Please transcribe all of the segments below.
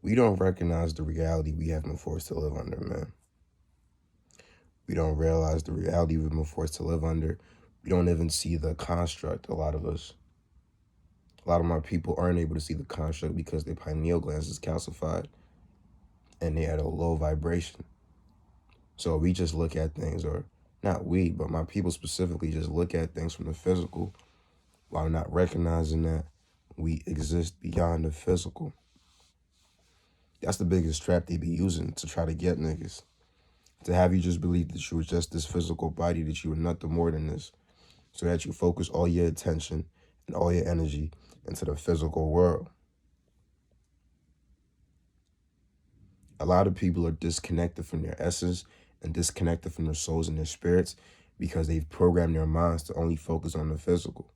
We don't recognize the reality we have been forced to live under, man. We don't realize the reality we've been forced to live under. We don't even see the construct, a lot of us. A lot of my people aren't able to see the construct because their pineal glands is calcified and they at a low vibration. So we just look at things, or not we, but my people specifically just look at things from the physical while not recognizing that we exist beyond the physical. That's the biggest trap they be using to try to get niggas. To have you just believe that you were just this physical body, that you were nothing more than this. So that you focus all your attention and all your energy into the physical world. A lot of people are disconnected from their essence and disconnected from their souls and their spirits because they've programmed their minds to only focus on the physical.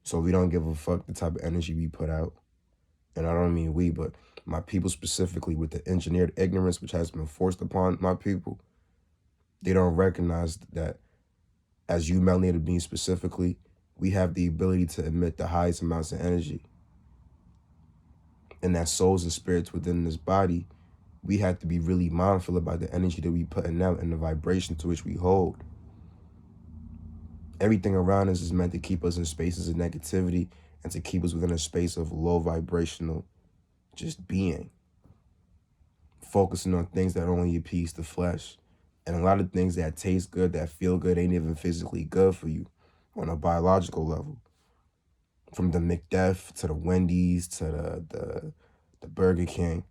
So we don't give a fuck the type of energy we put out. And I don't mean we, but my people specifically, with the engineered ignorance which has been forced upon my people. They don't recognize that as you melanated beings specifically, we have the ability to emit the highest amounts of energy. And that souls and spirits within this body, we have to be really mindful about the energy that we putting out and the vibration to which we hold. Everything around us is meant to keep us in spaces of negativity and to keep us within a space of low vibrational just being. Focusing on things that only appease the flesh. And a lot of things that taste good, that feel good, ain't even physically good for you on a biological level. From the McDef to the Wendy's to the Burger King.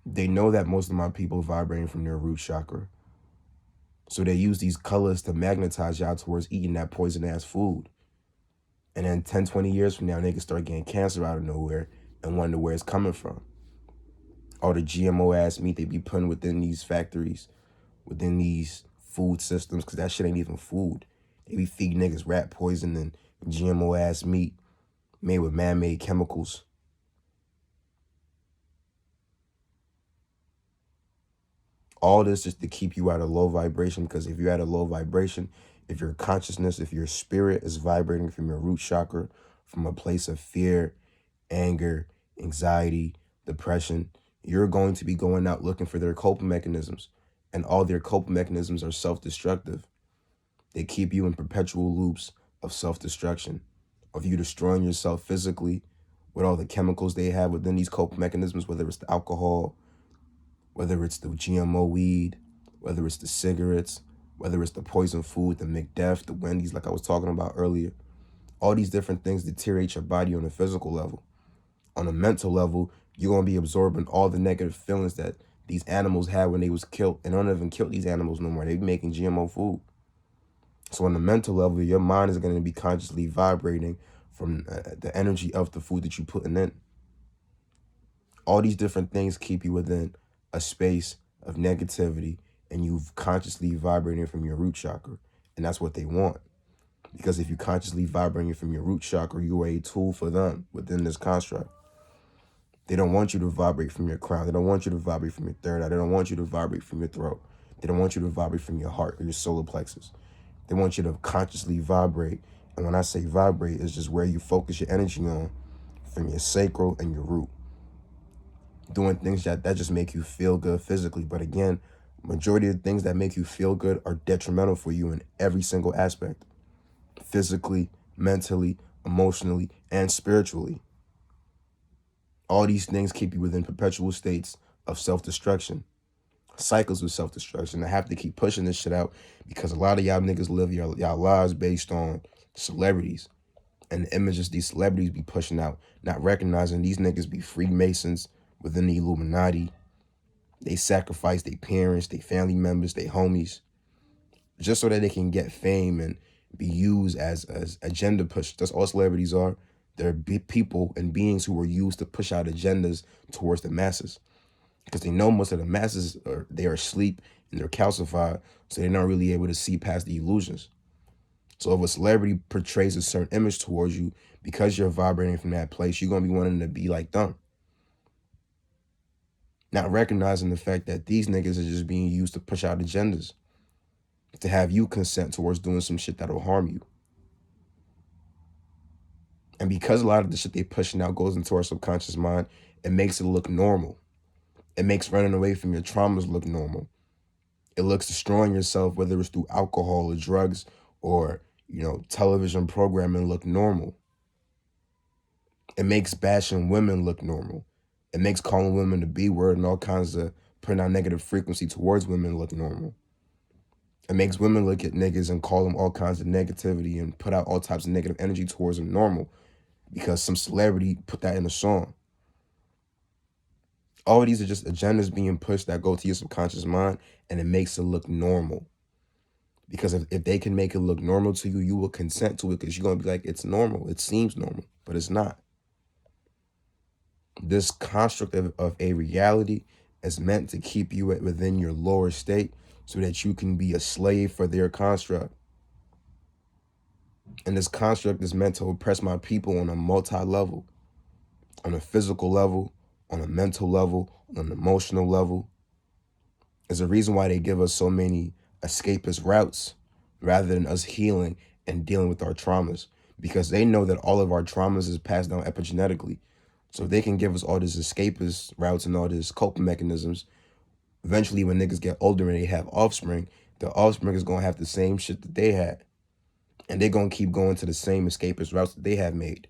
They know that most of my people are vibrating from their root chakra. So they use these colors to magnetize y'all towards eating that poison-ass food. And then 10, 20 years from now, they can start getting cancer out of nowhere and wonder where it's coming from. All the GMO-ass meat they be putting within these factories, within these food systems, because that shit ain't even food. They be feeding niggas rat poison and GMO-ass meat made with man-made chemicals. All this just to keep you at a low vibration, because if you're at a low vibration, if your consciousness, if your spirit is vibrating from your root chakra, from a place of fear, anger, anxiety, depression, you're going to be going out looking for their coping mechanisms. And all their coping mechanisms are self-destructive. They keep you in perpetual loops of self-destruction, of you destroying yourself physically with all the chemicals they have within these coping mechanisms, whether it's the alcohol, whether it's the GMO weed, whether it's the cigarettes, whether it's the poison food, the McDef, the Wendy's, like I was talking about earlier. All these different things deteriorate your body on a physical level. On a mental level, you're going to be absorbing all the negative feelings that these animals had when they was killed. And don't even kill these animals no more. They be making GMO food. So on the mental level, your mind is going to be consciously vibrating from the energy of the food that you're putting in. All these different things keep you within a space of negativity, and you've consciously vibrating from your root chakra. And that's what they want. Because if you're consciously vibrating from your root chakra, you are a tool for them within this construct. They don't want you to vibrate from your crown. They don't want you to vibrate from your third eye. They don't want you to vibrate from your throat. They don't want you to vibrate from your heart or your solar plexus. They want you to consciously vibrate. And when I say vibrate, it's just where you focus your energy on from your sacral and your root. Doing things that just make you feel good physically. But again, majority of the things that make you feel good are detrimental for you in every single aspect. Physically, mentally, emotionally, and spiritually. All these things keep you within perpetual states of self-destruction. Cycles of self-destruction. I have to keep pushing this shit out because a lot of y'all niggas live y'all lives based on celebrities and the images these celebrities be pushing out, not recognizing these niggas be Freemasons within the Illuminati. They sacrifice their parents, their family members, their homies, just so that they can get fame and be used as agenda push. That's all celebrities are. They're people and beings who are used to push out agendas towards the masses. Because they know most of the masses they are asleep and they're calcified, so they're not really able to see past the illusions. So if a celebrity portrays a certain image towards you, because you're vibrating from that place, you're going to be wanting to be like them. Not recognizing the fact that these niggas are just being used to push out agendas, to have you consent towards doing some shit that will harm you. And because a lot of the shit they pushing out goes into our subconscious mind, it makes it look normal. It makes running away from your traumas look normal. It looks destroying yourself, whether it's through alcohol or drugs or, television programming, look normal. It makes bashing women look normal. It makes calling women the B word and all kinds of putting out negative frequency towards women look normal. It makes women look at niggas and call them all kinds of negativity and put out all types of negative energy towards them normal because some celebrity put that in a song. All of these are just agendas being pushed that go to your subconscious mind, and it makes it look normal. Because if they can make it look normal to you, you will consent to it because you're going to be like, it's normal. It seems normal, but it's not. This construct of a reality is meant to keep you within your lower state so that you can be a slave for their construct. And this construct is meant to oppress my people on a multi-level, on a physical level, on a mental level, on an emotional level. There's a reason why they give us so many escapist routes rather than us healing and dealing with our traumas, because they know that all of our traumas is passed down epigenetically. So they can give us all these escapist routes and all these coping mechanisms. Eventually, when niggas get older and they have offspring, the offspring is going to have the same shit that they had. And they're going to keep going to the same escapist routes that they have made.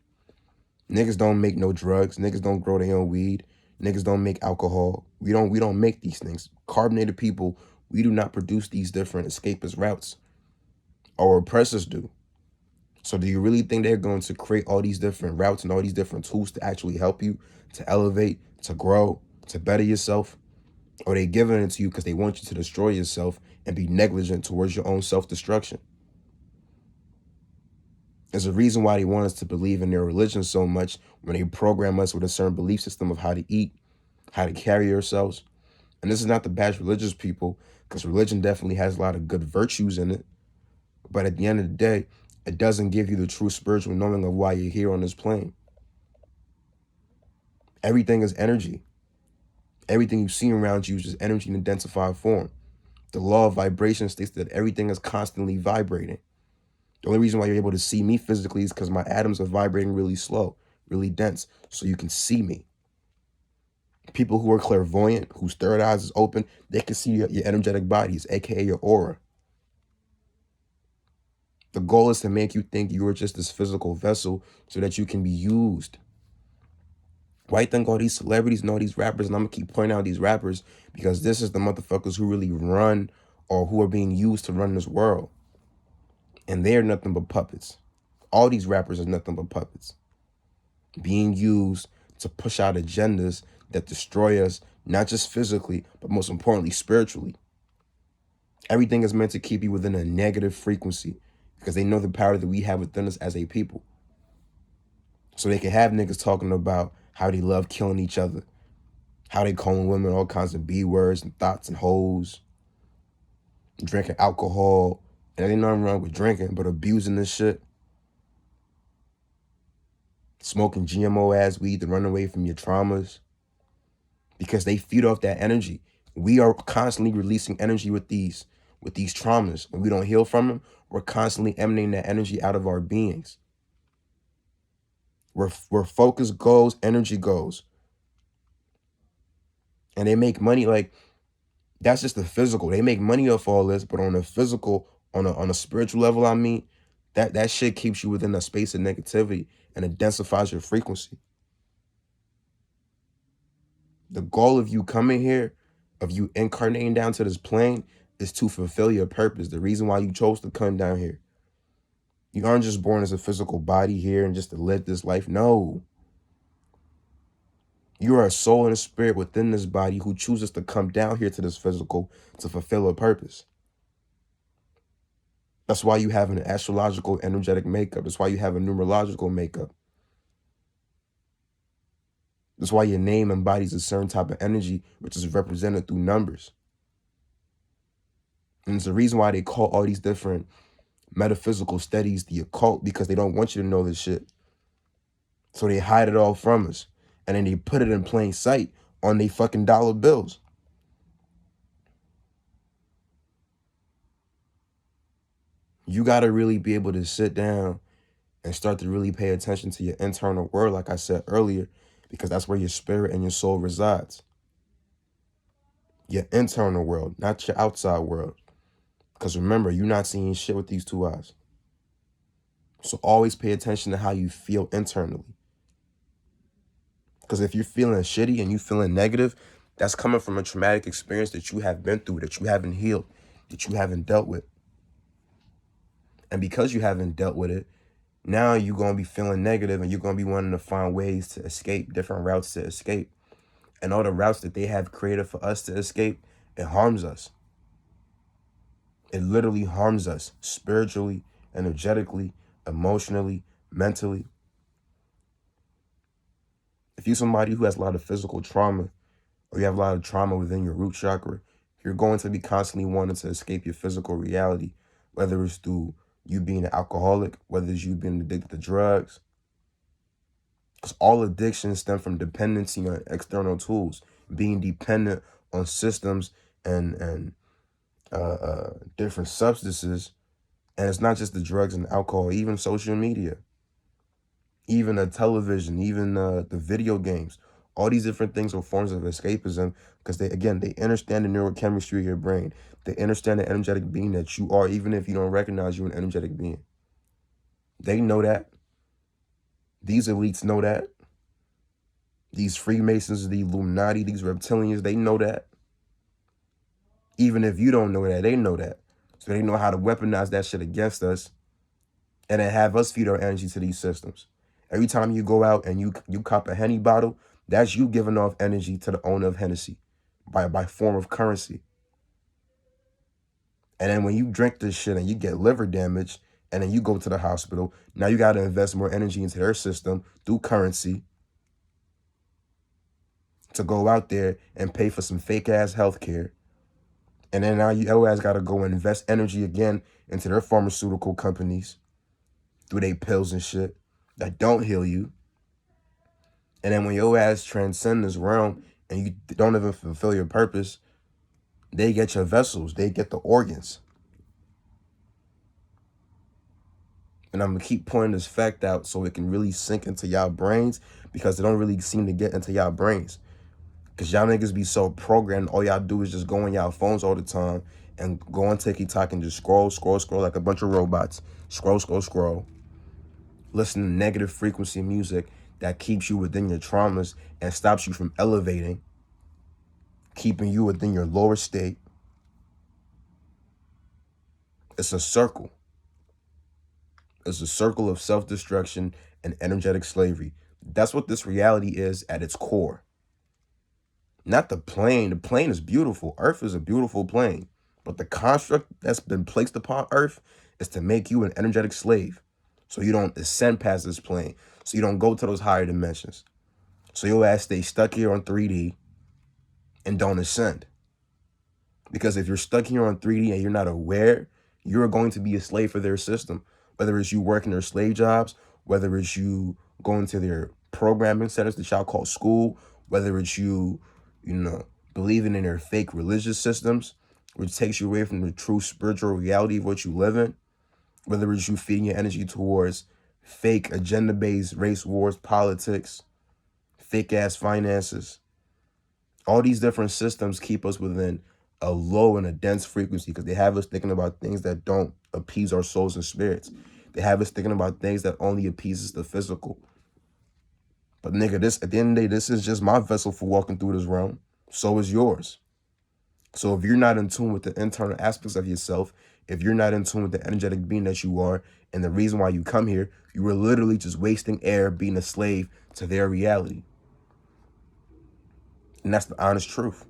Niggas don't make no drugs. Niggas don't grow their own weed. Niggas don't make alcohol. We don't make these things. Carbonated people, we do not produce these different escapist routes. Our oppressors do. So do you really think they're going to create all these different routes and all these different tools to actually help you, to elevate, to grow, to better yourself? Or they giving it to you because they want you to destroy yourself and be negligent towards your own self-destruction? There's a reason why they want us to believe in their religion so much when they program us with a certain belief system of how to eat, how to carry ourselves. And this is not to bash religious people, because religion definitely has a lot of good virtues in it. But at the end of the day, it doesn't give you the true spiritual knowing of why you're here on this plane. Everything is energy. Everything you see around you is just energy in identified form. The law of vibration states that everything is constantly vibrating. The only reason why you're able to see me physically is because my atoms are vibrating really slow, really dense, so you can see me. People who are clairvoyant, whose third eyes is open, they can see your energetic bodies, aka your aura. The goal is to make you think you are just this physical vessel so that you can be used. Why you think all these celebrities and all these rappers, and I'm going to keep pointing out these rappers, because this is the motherfuckers who really run or who are being used to run this world. And they're nothing but puppets. All these rappers are nothing but puppets being used to push out agendas that destroy us, not just physically, but most importantly, spiritually. Everything is meant to keep you within a negative frequency because they know the power that we have within us as a people. So they can have niggas talking about how they love killing each other, how they calling women all kinds of B words and thoughts and hoes, drinking alcohol. And ain't nothing wrong with drinking, but abusing this shit. Smoking GMO ass weed to run away from your traumas. Because they feed off that energy. We are constantly releasing energy with these traumas. When we don't heal from them, we're constantly emanating that energy out of our beings. Where focus goes, energy goes. And they make money, like, that's just the physical. They make money off all this, but on a physical, on a spiritual level, I mean, that shit keeps you within a space of negativity and it densifies your frequency. The goal of you coming here, of you incarnating down to this plane, is to fulfill your purpose. The reason why you chose to come down here. You aren't just born as a physical body here and just to live this life. No. You are a soul and a spirit within this body who chooses to come down here to this physical to fulfill a purpose. That's why you have an astrological energetic makeup. That's why you have a numerological makeup. That's why your name embodies a certain type of energy, which is represented through numbers. And it's the reason why they call all these different metaphysical studies the occult, because they don't want you to know this shit. So they hide it all from us. And then they put it in plain sight on their fucking dollar bills. You got to really be able to sit down and start to really pay attention to your internal world, like I said earlier, because that's where your spirit and your soul resides. Your internal world, not your outside world. Because remember, you're not seeing shit with these two eyes. So always pay attention to how you feel internally. Because if you're feeling shitty and you feeling negative, that's coming from a traumatic experience that you have been through, that you haven't healed, that you haven't dealt with. And because you haven't dealt with it, now you're going to be feeling negative and you're going to be wanting to find ways to escape, different routes to escape. And all the routes that they have created for us to escape, it harms us. It literally harms us spiritually, energetically, emotionally, mentally. If you're somebody who has a lot of physical trauma, or you have a lot of trauma within your root chakra, you're going to be constantly wanting to escape your physical reality, whether it's through you being an alcoholic, whether it's you being addicted to drugs. Because all addictions stem from dependency on external tools, being dependent on systems and different substances. And it's not just the drugs and alcohol, even social media, even the television, even the video games. All these different things are forms of escapism because they understand the neurochemistry of your brain. They understand the energetic being that you are, even if you don't recognize you're an energetic being. They know that. These elites know that. These Freemasons, the Illuminati, these reptilians, they know that. Even if you don't know that, they know that. So they know how to weaponize that shit against us and then have us feed our energy to these systems. Every time you go out and you cop a Henny bottle, that's you giving off energy to the owner of Hennessy by form of currency. And then when you drink this shit and you get liver damage and then you go to the hospital, now you got to invest more energy into their system through currency to go out there and pay for some fake ass healthcare. And then now your ass got to go and invest energy again into their pharmaceutical companies through their pills and shit that don't heal you. And then when your ass transcend this realm and you don't even fulfill your purpose, they get your vessels, they get the organs. And I'm going to keep pointing this fact out so it can really sink into y'all brains because they don't really seem to get into y'all brains. Because y'all niggas be so programmed, all y'all do is just go on y'all phones all the time and go on TikTok and just scroll like a bunch of robots. Scroll. Listen to negative frequency music that keeps you within your traumas and stops you from elevating, keeping you within your lower state. It's a circle. It's a circle of self-destruction and energetic slavery. That's what this reality is at its core. Not the plane. The plane is beautiful. Earth is a beautiful plane. But the construct that's been placed upon Earth is to make you an energetic slave. So you don't ascend past this plane. So you don't go to those higher dimensions. So your ass stay stuck here on 3D and don't ascend. Because if you're stuck here on 3D and you're not aware, you're going to be a slave for their system. Whether it's you working their slave jobs, whether it's you going to their programming centers that y'all call school, whether it's you believing in their fake religious systems, which takes you away from the true spiritual reality of what you live in, whether it's you feeding your energy towards fake agenda-based race wars, politics, fake-ass finances. All these different systems keep us within a low and a dense frequency because they have us thinking about things that don't appease our souls and spirits. They have us thinking about things that only appeases the physical. But nigga, this at the end of the day, this is just my vessel for walking through this realm. So is yours. So if you're not in tune with the internal aspects of yourself, if you're not in tune with the energetic being that you are, and the reason why you come here, you were literally just wasting air being a slave to their reality. And that's the honest truth.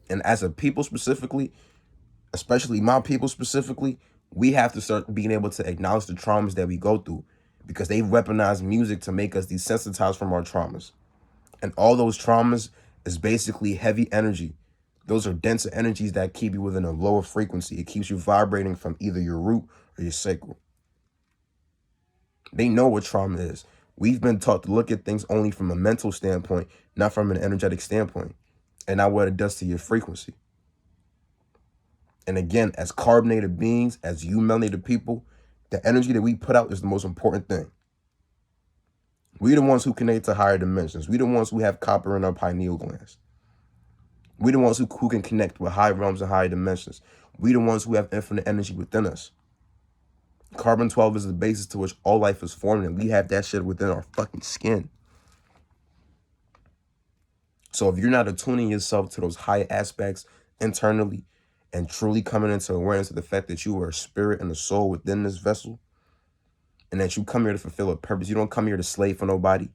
And as a people specifically, especially my people specifically, we have to start being able to acknowledge the traumas that we go through because they weaponize music to make us desensitized from our traumas. And all those traumas is basically heavy energy. Those are denser energies that keep you within a lower frequency. It keeps you vibrating from either your root or your sacral. They know what trauma is. We've been taught to look at things only from a mental standpoint, not from an energetic standpoint. And not what it does to your frequency. And again, as carbonated beings, as you melanated people, the energy that we put out is the most important thing. We the ones who connect to higher dimensions. We the ones who have copper in our pineal glands. We the ones who can connect with high realms and higher dimensions. We the ones who have infinite energy within us. Carbon 12 is the basis to which all life is formed, and we have that shit within our fucking skin. So if you're not attuning yourself to those high aspects internally and truly coming into awareness of the fact that you are a spirit and a soul within this vessel, and that you come here to fulfill a purpose, you don't come here to slave for nobody.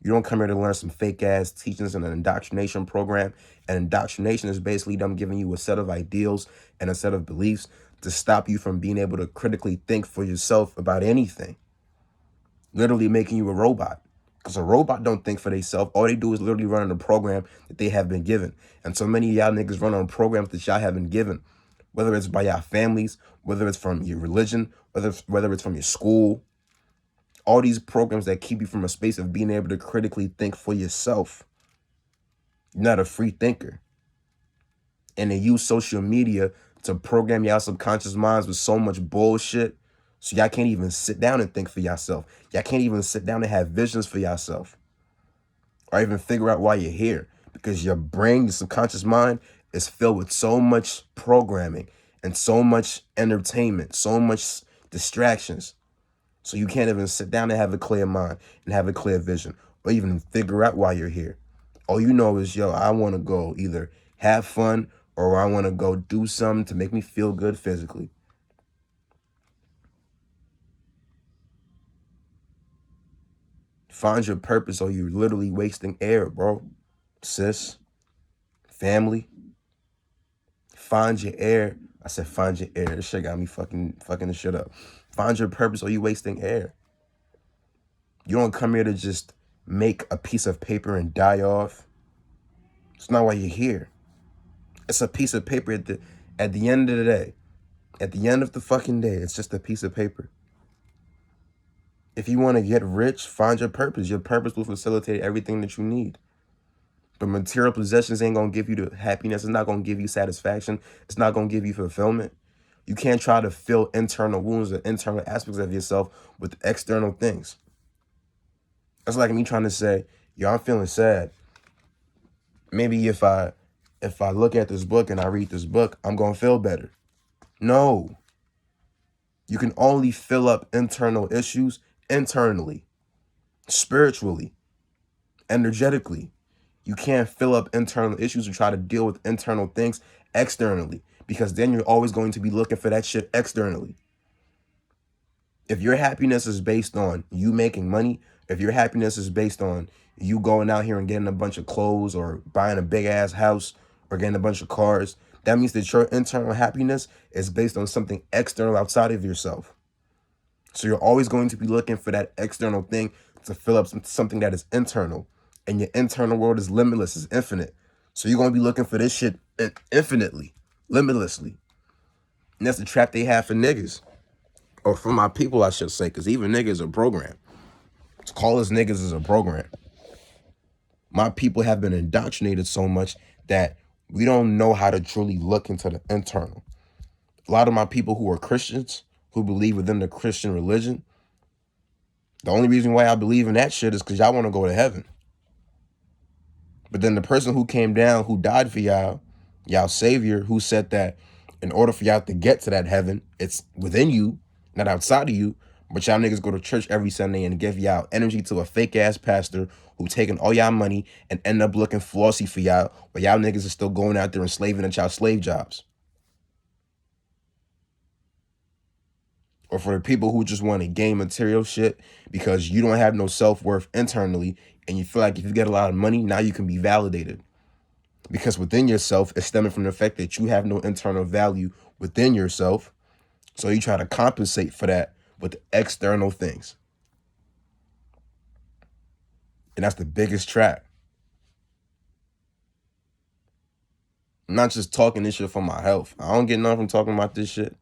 You don't come here to learn some fake ass teachings in an indoctrination program. And indoctrination is basically them giving you a set of ideals and a set of beliefs to stop you from being able to critically think for yourself about anything. Literally making you a robot. Because a robot don't think for themselves. All they do is literally run on a program that they have been given. And so many of y'all niggas run on programs that y'all have been given. Whether it's by y'all families, whether it's from your religion, whether it's from your school. All these programs that keep you from a space of being able to critically think for yourself. You're not a free thinker. And they use social media to program y'all subconscious minds with so much bullshit. So y'all can't even sit down and think for yourself. Y'all can't even sit down and have visions for yourself. Or even figure out why you're here. Because your brain, your subconscious mind is filled with so much programming and so much entertainment, so much distractions. So you can't even sit down and have a clear mind and have a clear vision or even figure out why you're here. All you know is, yo, I want to go either have fun or I want to go do something to make me feel good physically. Find your purpose or you're literally wasting air, bro. Sis, family, find your air. I said find your air. This shit got me fucking this shit up. Find your purpose or you wasting air. You don't come here to just make a piece of paper and die off. It's not why you're here. It's a piece of paper at the end of the day. At the end of the fucking day, it's just a piece of paper. If you want to get rich, find your purpose. Your purpose will facilitate everything that you need. But material possessions ain't going to give you the happiness. It's not going to give you satisfaction. It's not going to give you fulfillment. You can't try to fill internal wounds or internal aspects of yourself with external things. That's like me trying to say, yo, I'm feeling sad. Maybe if I look at this book and I read this book, I'm going to feel better. No. You can only fill up internal issues internally, spiritually, energetically. You can't fill up internal issues and try to deal with internal things externally, because then you're always going to be looking for that shit externally. If your happiness is based on you making money, if your happiness is based on you going out here and getting a bunch of clothes or buying a big ass house or getting a bunch of cars, that means that your internal happiness is based on something external outside of yourself. So you're always going to be looking for that external thing to fill up something that is internal. And your internal world is limitless, is infinite. So you're going to be looking for this shit infinitely, limitlessly. And that's the trap they have for niggas. Or for my people, I should say, because even niggas are programmed. To call us niggas is a program. My people have been indoctrinated so much that we don't know how to truly look into the internal. A lot of my people who are Christians, who believe within the Christian religion, the only reason why I believe in that shit is because y'all want to go to heaven. But then the person who came down, who died for y'all, y'all savior, who said that in order for y'all to get to that heaven, it's within you, not outside of you. But y'all niggas go to church every Sunday and give y'all energy to a fake ass pastor who taking all y'all money and end up looking flossy for y'all, but y'all niggas are still going out there and slaving at y'all slave jobs. Or for the people who just want to gain material shit because you don't have no self-worth internally and you feel like if you get a lot of money, now you can be validated. Because within yourself, it's stemming from the fact that you have no internal value within yourself. So you try to compensate for that with external things. And that's the biggest trap. I'm not just talking this shit for my health. I don't get nothing from talking about this shit.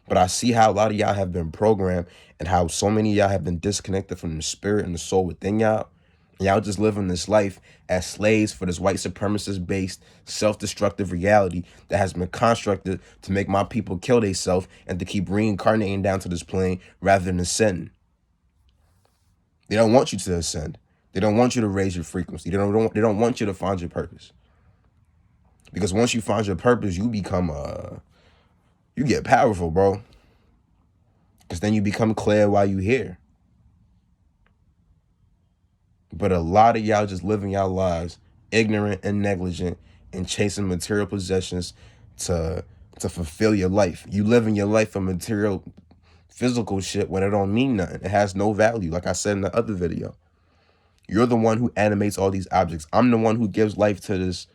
But I see how a lot of y'all have been programmed and how so many of y'all have been disconnected from the spirit and the soul within y'all Y'all just living this life as slaves for this white supremacist-based, self-destructive reality that has been constructed to make my people kill themselves and to keep reincarnating down to this plane rather than ascending. They don't want you to ascend. They don't want you to raise your frequency. They don't want you to find your purpose. Because once you find your purpose, you become you get powerful, bro. Because then you become clear while you here. But a lot of y'all just living y'all lives ignorant and negligent and chasing material possessions to fulfill your life. You living your life for material, physical shit when it don't mean nothing. It has no value. Like I said in the other video, you're the one who animates all these objects. I'm the one who gives life to this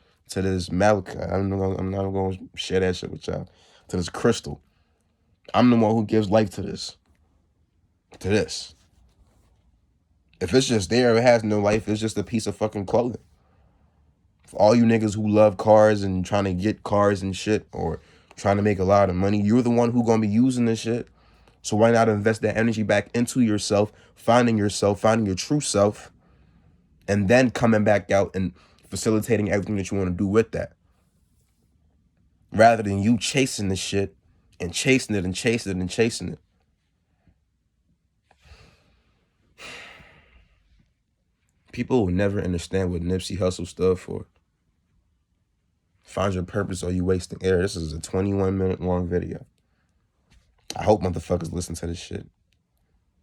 malachite. I'm not going to share that shit with y'all. To this crystal. I'm the one who gives life to this. To this. If it's just there, it has no life. It's just a piece of fucking clothing. For all you niggas who love cars and trying to get cars and shit or trying to make a lot of money, you're the one who gonna be using this shit. So why not invest that energy back into yourself, finding your true self, and then coming back out and facilitating everything that you want to do with that. Rather than you chasing this shit and chasing it and chasing it and chasing it. People will never understand what Nipsey Hussle stood for. Find your purpose or you wasting air. This is a 21-minute long video. I hope motherfuckers listen to this shit.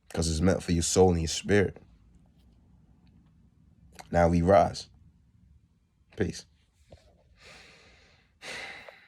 Because it's meant for your soul and your spirit. Now we rise. Peace.